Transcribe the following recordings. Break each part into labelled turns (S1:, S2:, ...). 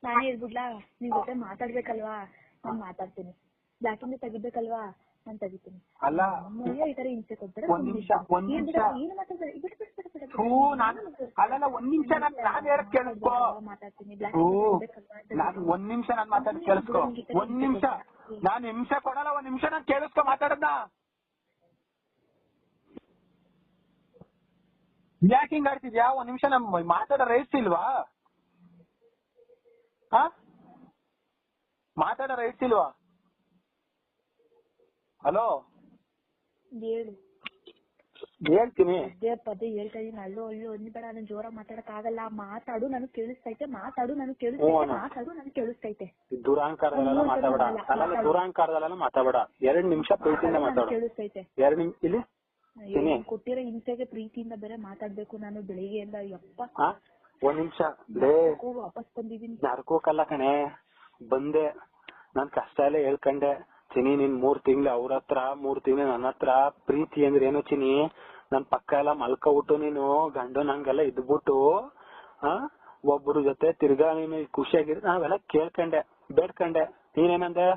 S1: ನಾನೇ ಹೇಳ್ಬಿಡ್ಲಾ, ನಿನ್ ಜೊತೆ ಮಾತಾಡ್ಬೇಕಲ್ವಾ ನಾನ್ ಮಾತಾಡ್ತೀನಿ, ಬ್ಲಾಕಿಂದ ತೆಗಿಬೇಕಲ್ವಾ ನಾನ್ ತೆಗಿತೀನಿ.
S2: ಅಲ್ಲ
S1: ಈ ತರ ಹಿಂಸೆ ಕೊಡ್ತಾರೆ.
S2: ಒಂದ್ ನಿಮಿಷ
S1: ಏನು ಮಾತಾಡ್ತಾರೆ?
S2: ಅಲ್ಲ ಒಂದ್ ನಿಮಿಷ ನಾನ್ ಹೇಳಕ್ ಕೇಳಿಸ್ಕೊ.
S1: ಮಾತಾಡ್ತೀನಿ.
S2: ನಾನು ಒಂದ್ ನಿಮಿಷ ನಾನ್ ಮಾತಾಡ್ ಕೇಳಿಸ್ಕೊ. ಒಂದ್ ನಿಮಿಷ ನಾನ್ ಹಿಂಸೆ ಕೊಡಲ್ಲ. ಒಂದ್ ನಿಮಿಷ ನಾನ್ ಕೇಳಿಸ್ಕೊ ಮಾತಾಡದ್ನ. ಯಾಕೆ ಹಿಂಗ್ ಆಡ್ತಿದ್ಯಾ? ಒಂದ್ ನಿಮಿಷ ನಮ್ ಮಾತಾಡೋ ರೈಟ್ಸ್ ಇಲ್ವಾ? ಮಾತಾಡೋ ರೈಟ್ಸ್ ಇಲ್ವಾ? ಹಲೋ
S1: ಹೇಳು.
S2: ಹೇಳ್ತೀನಿ
S1: ಪದೇ ಹೇಳ್ತಾ ಇದೀನಿ. ಅಲ್ಲೋ ಅಂದ್ಬೇಡ, ನಾನು ಜೋರಾಗಿ ಮಾತಾಡಕ್ ಆಗಲ್ಲ. ಮಾತಾಡು, ನನಗ್ ಕೇಳಿಸ್ತೈತೆ.
S2: ದುರಾಂಕಾರದಲ್ಲ ಮಾತಾಡ. ಅಲ್ಲ ದುರಾಂಕಾರದಲ್ಲ ಮಾತಾಡ. 2 ನಿಮಿಷ ಪ್ರೀತಿಯಿಂದ ಮಾತಾಡು.
S1: ಕೇಳಿಸ್ತೈತೆ.
S2: 2 ನಿಮಿಷ ಇಲ್ಲಿ
S1: ಕೊಟ್ಟಿರೋ ಹಿಂಸೆಗೆ ಪ್ರೀತಿಯಿಂದ ಬೇರೆ ಮಾತಾಡ್ಬೇಕು ನಾನು ಬೆಳಿಗ್ಗೆಯಿಂದ. ಯಪ್ಪ
S2: 1 ನಿಮಿಷ
S1: ವಾಪಸ್ ಬಂದಿದೀನಿ.
S2: ನರ್ಕೋಕಲ್ಲ ಕಣೆ, ಬಂದೆ ನಾನ್ ಕಷ್ಟ ಎಲ್ಲ ಹೇಳ್ಕೊಂಡೆ. ಚಿನಿ ನೀನ್ 3 ತಿಂಗಳು ಅವ್ರ ಹತ್ರ 3 ತಿಂಗಳು ನನ್ನ ಹತ್ರ. ಪ್ರೀತಿ ಅಂದ್ರೆ ಏನು ಚಿನಿ? ನನ್ ಪಕ್ಕ ಎಲ್ಲ ಮಲ್ಕೊಬಿಟ್ಟು ನೀನು ಗಂಡು ನಂಗೆಲ್ಲ ಇದ್ಬಿಟ್ಟು ಒಬ್ರು ಜೊತೆ ತಿರ್ಗಾ ನೀನು ಖುಷಿಯಾಗಿರ್ ನಾವೆಲ್ಲ ಕೇಳ್ಕೊಂಡೆ, ಬೇಡ್ಕೊಂಡೆ. ನೀನೇನಂದೆ?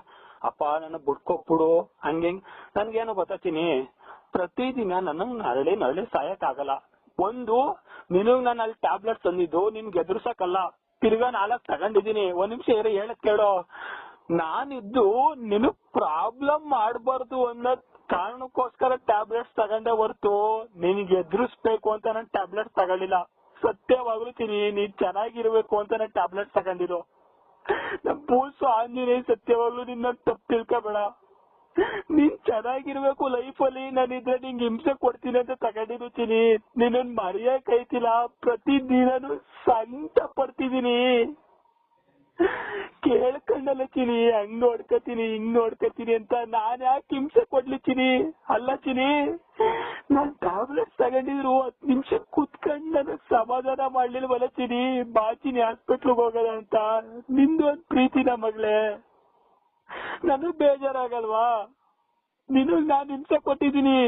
S2: ಅಪ್ಪ ನನ್ನ ಬುಡ್ಕೊಟ್ಬಿಡು ಹಂಗೆ. ನನ್ಗೇನು ಗೊತ್ತಾಚಿನಿ, ಪ್ರತಿದಿನ ನನಗ್ ನರಳಿ ಸಾಯಕ್ ಆಗಲ್ಲ. ಒಂದು ನಿನಗ್ ನಾನು ಅಲ್ಲಿ ಟ್ಯಾಬ್ಲೆಟ್ ತಂದಿದ್ದು ನಿನ್ಗೆ ಎದುರ್ಸಕ್ಕಲ್ಲ, ತಿರ್ಗಾ 4 ತಗೊಂಡಿದೀನಿ. 1 ನಿಮಿಷ ಹೇಳಕ್ ಕೇಳೋ. ನಾನಿದ್ದು ನಿನಗ್ ಪ್ರಾಬ್ಲಮ್ ಮಾಡ್ಬಾರ್ದು ಅನ್ನೋ ಕಾರಣಕ್ಕೋಸ್ಕರ ಟ್ಯಾಬ್ಲೆಟ್ಸ್ ತಗೊಂಡೆ ಹೊರ್ತು ನಿನ್ಗೆ ಎದುರಿಸ್ಬೇಕು ಅಂತ ನಾನು ಟ್ಯಾಬ್ಲೆಟ್ಸ್ ತಗೊಳ್ಳಿಲ್ಲ. ಸತ್ಯವಾಗ್ಲೂ ನೀನ್ ಚೆನ್ನಾಗಿರ್ಬೇಕು ಅಂತ ನಾನು ಟ್ಯಾಬ್ಲೆಟ್ಸ್ ತಗೊಂಡಿರೋ. ನಮ್ ಪೂಲ್ಸು ಆಂಜನೇಯ ಸತ್ಯವಾಗ್ಲೂ ನಿನ್ನ ತಪ್ಪು ತಿಳ್ಕೊಬೇಡ. ನೀನ್ ಚೆನ್ನಾಗಿರ್ಬೇಕು ಲೈಫ್ ಅಲ್ಲಿ, ನಾನಿದ್ರೆ ನಿಂಗೆ ಹಿಂಸೆ ಕೊಡ್ತೀನಿ ಅಂತ ತಗೊಂಡಿರ್ತೀನಿ. ನಿನ್ನ ಮರೆಯಕ್ ಐತಿಲ್ಲ. ಪ್ರತಿದಿನನು ಸಂಕಟ ಪಡ್ತಿದೀನಿ. ಕೇಳ್ಕೊಂಡಲ್ಲ ಚಿನಿ, ಹಂಗ್ ನೋಡ್ಕತೀನಿ ಹಿಂಗ್ ನೋಡ್ಕತೀನಿ ಅಂತ. ನಾನ್ ಯಾಕೆ ಹಿಂಸೆ ಕೊಡ್ಲಿ ಚಿನಿ? ಅಲ್ಲ ಚಿನಿ, ನಾನ್ ಟ್ಯಾಬ್ಲೆಟ್ಸ್ ತಗೊಂಡಿದ್ರು 10 ನಿಮಿಷ ಕುತ್ಕೊಂಡ್ ನನಗ್ ಸಮಾಧಾನ ಮಾಡ್ಲಿಲ್ವಲ್ಲ ಚಿನಿ. ಬಾ ಚಿನಿ ಹಾಸ್ಪಿಟ್ಲ್ಗೆ ಹೋಗೋದ ಅಂತ. ನಿಂದು ಒಂದ್ ಪ್ರೀತಿನ ಮಗಳೇ, ನನಗ್ ಬೇಜಾರಾಗಲ್ವಾ? ನಿನಗ್ ನಾನ್ ಹಿಂಸೆ ಕೊಟ್ಟಿದ್ದೀನಿ,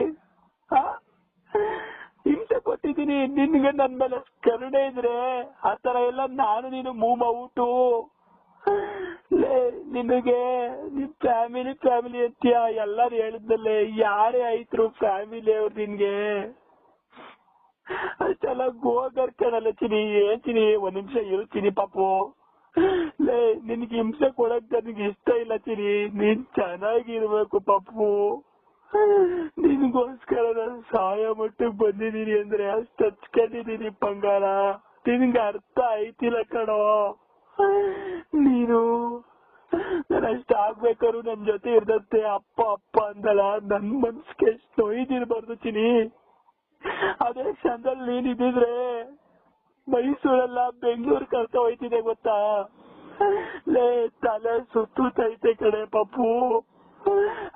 S2: ನಿನ್ಗೆ ನನ್ ಮೇಲೆ ಕರುಣೆ ಇದ್ರೆ ಆತರ ಎಲ್ಲ ನಾನು ನೀನು ಮೂವ್ ಔಟು. ನಿನಗೆ ನಿನ್ ಫ್ಯಾಮಿಲಿ ಅಂತೀಯ. ಎಲ್ಲಾರು ಹೇಳಿದ್ನಲ್ಲೇ, ಯಾರೇ ಆಯ್ತು ಫ್ಯಾಮಿಲಿ ಅವ್ರು ನಿನ್ಗೆ. ಅಷ್ಟೆಲ್ಲ ಗೋಗರ್ಕನಲ್ಲ ಚಿನಿ. ಏನ್ ಚಿನಿ 1 ನಿಮಿಷ ಇರು ಚಿನಿ ಪಾಪು. ನಿನ್ಗೆ ಹಿಂಸೆ ಕೊಡಕ್ ನನಗೆ ಇಷ್ಟ ಇಲ್ಲ ಚಿನಿ. ನೀನ್ ಚೆನ್ನಾಗಿರ್ಬೇಕು ಪಾಪು. ನಿನ್ಗೋಸ್ಕರ ನಾನು ಸಹಾಯ ಮಟ್ಟಕ್ಕೆ ಬಂದಿದೀನಿ ಅಂದ್ರೆ ಅಷ್ಟು ಹಚ್ಕೊಂಡಿದೀನಿ ಬಂಗಾರ. ನಿನ್ಗೆ ಅರ್ಥ ಆಯ್ತಿಲ್ಲ ಕಣೋ. ನೀನು ನಾನು ಅಷ್ಟ ಆಗ್ಬೇಕಾದ್ರು ನನ್ ಜೊತೆ ಇರ್ದತ್ತೆ ಅಪ್ಪ ಅಂದಲ್ಲ. ನನ್ ಮನ್ಸಿಗೆ ಎಷ್ಟು ನೋಯ್ದಿರ್ಬಾರ್ದು ಚಿನಿ. ಅದೇ ಕ್ಷಣದಲ್ಲಿ ನೀನಿದ್ರೆ ಮೈಸೂರೆಲ್ಲ ಬೆಂಗಳೂರು ಕರ್ಕ ಹೋಯ್ತಿದೆ ಗೊತ್ತಾ? ತಲೆ ಸುತ್ತೈತೆ ಕಡೆ ಪಾಪು.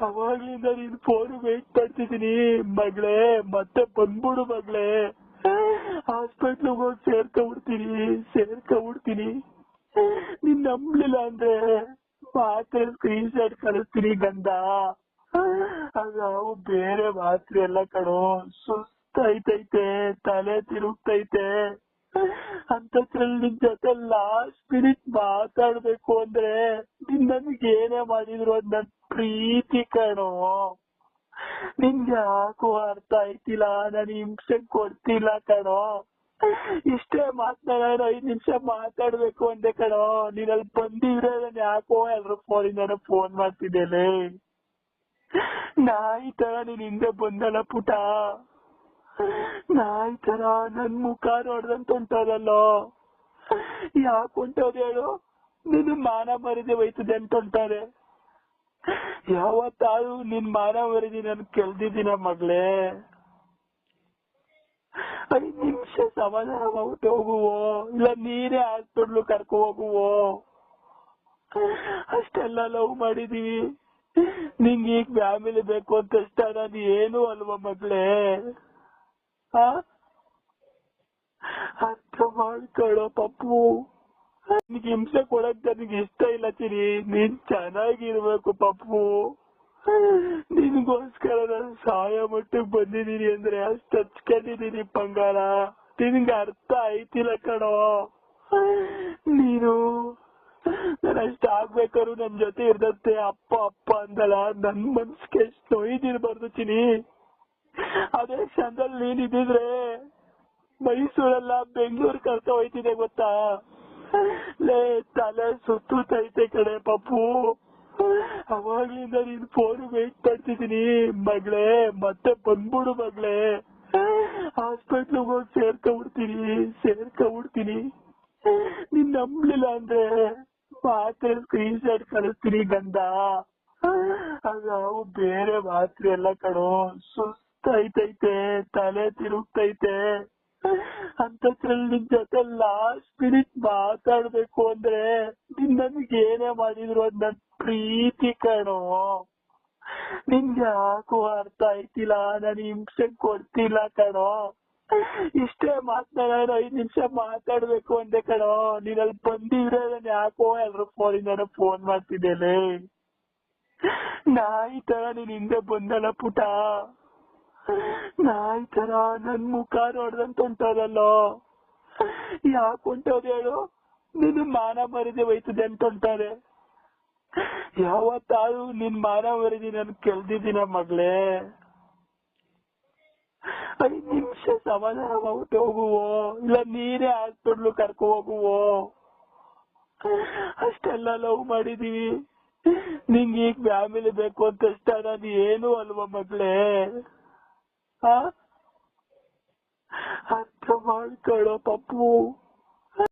S2: ಅವಾಗ್ಲಿಂದ ನೀನ್ ಫೋನ್ ವೇಟ್ ಮಾಡ್ತಿದೀನಿ ಮಗಳೇ. ಮತ್ತೆ ಬಂದ್ಬಿಡು ಮಗಳೇ. ಹಾಸ್ಪಿಟ್ಲಿಗೆ ಹೋಗಿ ಸೇರ್ಕೊಂಡ್ಬಿಡ್ತೀನಿ. ನೀನ್ ನಂಬ್ಲಿಲ್ಲ ಅಂದ್ರೆ ಮಾತ್ರೆ ಸ್ಕ್ರೀನ್ ಶಾಟ್ ಕಳಿಸ್ತೀನಿ ಗಂಧ. ಅದು ಬೇರೆ ಮಾತ್ರೆ ಎಲ್ಲ ಕಣೋ. ಸುಸ್ತೈತೈತೆ, ತಲೆ ತಿರುಗ್ತೈತೆ. ಅಂತದ್ರಲ್ಲಿ ನಿನ್ ಜೊತೆ ಲಾಸ್ಟ್ ಮಿನಿಟ್ ಮಾತಾಡ್ಬೇಕು ಅಂದ್ರೆ ನೀನ್ ನನ್ಗೆ ಏನೇ ಮಾಡಿದ್ರು ಅದ್ ನನ್ ಪ್ರೀತಿ ಕಣೋ. ನಿನ್ಗೆ ಯಾಕೋ ಅರ್ಥ ಆಯ್ತಿಲ್ಲ. ನಾನು ಹಿಂಸೆ ಕೊಡ್ತಿಲ್ಲ ಕಣೋ. ಇಷ್ಟೇ ಮಾತನಾಡ 5 ನಿಮಿಷ ಮಾತಾಡ್ಬೇಕು ಅಂದೆ ಕಣೋ. ನೀನ್ ಅಲ್ಲಿ ಬಂದಿದ್ರೆ ನಾನು ಯಾಕೋ ಎಲ್ರು ಫೋನ್ ಮಾಡ್ತಿದ್ದೇನೆ. ನಾಯಿ ತರ ನೀನ್ ಹಿಂದೆ ಬಂದಲ್ಲ ಪುಟ. ನಾಯಿ ತರ ನನ್ ಮುಖ ನೋಡ್ದಂತ ಹೊಂಟೋದಲ್ಲೋ. ಯಾಕೆ ಹೊಂಟೋದ್ ಹೇಳು? ನಿನ್ ಮಾನ ಮರ್ಯಾದೆ ಹೋಯ್ತದೆ ಅಂತ ಹೊಂಟೋದೆ. ಯಾವತ್ತಾದ್ರೂ ನಿನ್ ಮಾನ ಮರ್ಯಾದೆ ನಾನು ಕೆಲ್ದಿದ್ದೀನ ಮಗಳೇ? 5 ನಿಮಿಷ ಸಮಾಧಾನ ಮಾಡ್ಬಿಟ್ಟು ಹೋಗುವೋ, ಇಲ್ಲ ನೀನೇ ಹಾಸ್ಪಿಟ್ಲು ಕರ್ಕೊ ಹೋಗುವೋ. ಅಷ್ಟೆಲ್ಲ ಲವ್ ಮಾಡಿದೀವಿ. ನಿಂಗೆ ಈಗ ಫ್ಯಾಮಿಲಿ ಬೇಕು ಅಂತ ಇಷ್ಟ. ನಾನು ಏನು ಅಲ್ವಾ ಮಗಳೇ? ಅರ್ಥ ಮಾಡ್ಕೊಳ್ಳೋ ಪಪ್ಪು. ನಿನ್ಗೆ ಹಿಂಸೆ ಕೊಡಕ್ ನನಗೆ ಇಷ್ಟ ಇಲ್ಲ ಚಿರಿ. ನೀನ್ ಚೆನ್ನಾಗಿರ್ಬೇಕು ಪಪ್ಪು. ನಿನ್ಗೋಸ್ಕರ ನಾನು ಸಹಾಯ ಮಟ್ಟಕ್ಕೆ ಬಂದಿದೀನಿ ಅಂದ್ರೆ ಅಷ್ಟು ಹಚ್ಕೊಂಡಿದೀನಿ ಬಂಗಾರ. ನಿನ್ಗೆ ಅರ್ಥ ಆಯ್ತಿಲ್ಲ ಕಣೋ. ನೀನು ನಾನು ಅಷ್ಟ ಆಗ್ಬೇಕಾದ್ರು ನನ್ ಜೊತೆ ಇರ್ದತ್ತೆ ಅಪ್ಪ ಅಪ್ಪ ಅಂದಲ್ಲ ನನ್ ಮನ್ಸ್ಗೆ ಎಷ್ಟು ನೋಯ್ದಿರ್ಬಾರ್ದು ಚಿನಿ. ಅದೇ ಕ್ಷಣದಲ್ಲಿ ನೀನಿದ್ರೆ ಮೈಸೂರೆಲ್ಲ ಬೆಂಗಳೂರು ಕರ್ತ ಹೋಯ್ತಿದೆ ಗೊತ್ತಾ. ಲೇ ತಲೆ ಸುತ್ತೈತೆ ಕಡೆ ಪಪ್ಪು. ಅವಾಗ್ಲಿಂದ ನೀನ್ ಫೋನ್ ವೇಟ್ ಮಾಡ್ತಿದೀನಿ ಮಗಳೇ, ಮತ್ತೆ ಬಂದ್ಬಿಡು ಮಗಳೇ, ಹಾಸ್ಪಿಟ್ಲಿಗೆ ಹೋಗಿ ಸೇರ್ಕೊಂಡ್ಬಿಡ್ತೀನಿ. ನೀನ್ ನಂಬ್ಲಿಲ್ಲ ಅಂದ್ರೆ ಮಾತ್ರೆ ಸ್ಕ್ರೀನ್ ಶಾಟ್ ಕಳಿಸ್ತೀನಿ ಗಂಧ. ಅದು ಬೇರೆ ಮಾತ್ರೆ ಎಲ್ಲ ಕಣೋ, ಸುಸ್ತೈತೈತೆ, ತಲೆ ತಿರುಗ್ತೈತೆ. ಅಂತದ್ರಲ್ಲಿ ನಿನ್ ಜೊತೆ ಲಾಸ್ಟ್ ಮಿನಿಟ್ ಮಾತಾಡ್ಬೇಕು ಅಂದ್ರೆ ನೀನ್ ನನ್ಗೆ ಏನೇ ಮಾಡಿದ್ರು ಅದ್ ನನ್ ಪ್ರೀತಿ ಕಣೋ. ನಿನ್ಗೆ ಯಾಕೋ ಅರ್ಥ ಆಯ್ತಿಲ್ಲ, ನಾನು ಹಿಂಸೆ ಕೊಡ್ತಿಲ್ಲ ಕಣೋ. ಇಷ್ಟೇ ಮಾತನಾಡ 5 ನಿಮಿಷ ಮಾತಾಡ್ಬೇಕು ಅಂದೆ ಕಣೋ. ನೀನ್ ಅಲ್ಲಿ ಬಂದಿದ್ರೆ ನಾನು ಯಾಕೋ ಎಲ್ರು ಫೋನ್ ಮಾಡ್ತಿದ್ದೇನೆ. ನಾಯಿ ತರ ನೀನ್ ಹಿಂದೆ ಬಂದಲ್ಲ ಪುಟ, ನಾಯಿ ತರ ನನ್ ಮುಖ ನೋಡ್ದಂತ ಹೊಂಟೋದಲ್ಲೋ. ಯಾಕೆ ಹೊಂಟೋದ್ ಹೇಳು? ನಿನ್ ಮಾನ ಮರ್ಯಾದೆ ಹೋಯ್ತದೆ ಅಂತ ಹೊಂಟೋದೆ. ಯಾವತ್ತಾದ್ರೂ ನಿನ್ ಮಾನ ಮರ್ಯಾದೆ ನನ್ ಕೆಲ್ದಿದ್ದೀನ ಮಗಳೇ? 5 ನಿಮಿಷ ಸಮಾಧಾನ ಮಾಡ್ಬಿಟ್ಟು ಹೋಗುವೋ, ಇಲ್ಲ ನೀನೇ ಹಾಸ್ಪಿಟ್ಲು ಕರ್ಕೊ ಹೋಗುವೋ. ಅಷ್ಟೆಲ್ಲ ಲವ್ ಮಾಡಿದೀವಿ, ನಿಂಗೆ ಈಗ ಫ್ಯಾಮಿಲಿ ಬೇಕು ಅಂತ ಇಷ್ಟ. ನಾನು ಏನು ಅಲ್ವಾ ಮಗಳೇ? ಅರ್ಥ ಮಾಡ್ಕೊಳ್ಳೋ ಪಪ್ಪು.